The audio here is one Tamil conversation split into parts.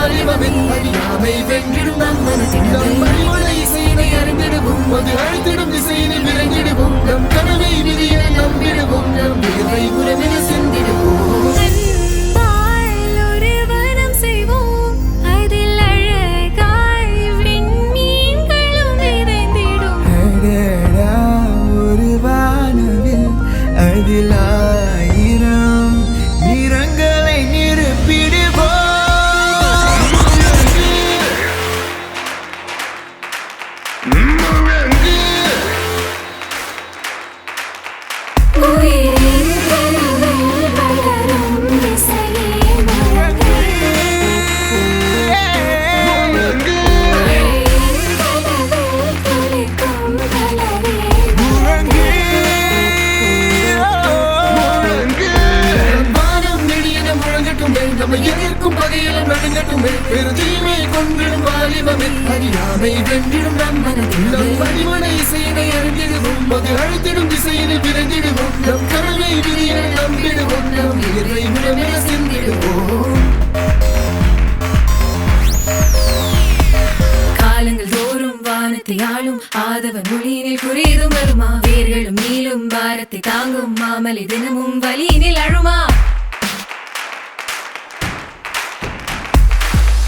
வாலிபமே அறியாமை வென்றிடும் நம் மனதினை இசையினை அறிந்திடுவோம் அது அழைத்திடும் திசையினை விரைந்திடுவோம் நம் கனவை விதியை நம்பிடுவோம் நம் வியர்வை உறவினை சிந்திடுவோம் ஆயிரம் நிறங்களை நிரப்பிடுவோம் நம்ம எதிர்க்கும் பகையிலும் நடுங்கட்டுமே பெருதீமை கொண்டிடும் வாலிபமே அறியாமை வென்றிடும் நம் மனதினை இசையினை அறிந்திடுவோம் அது அழைத்திடும் திசையினை விரைந்திடுவோம் நம் கனவை விதியை நம்பிடுவோம் நம் வியர்வை உறவினை சிந்திடுவோம் காலங்கள் தோறும் வானத்தை ஆளும் ஆதவன் மொழியினில் குறியதும் வருமா வேர்களும் நீளும் பாரத்தை தாங்கும் மாமலை தினமும் வலியினில் அழுமா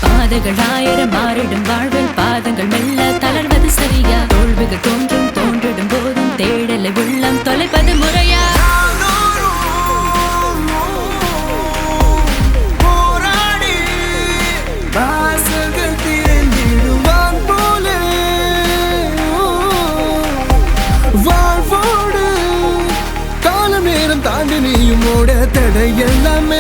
பாதைகள் ஆயிரம் மாறிடும் வாழ்வில் பாதங்கள் மெல்ல தளர்வது சரியா தோல்விகள் தோன்றிடும் போதும் தேடலை உள்ளம் தொலைப்பது முறையா போராடி வாசல்கள் திறந்திடுவான் போல வாழ்வோடு காலம் நேரம் தாண்டி நீயும் ஓட தடை எல்லாமே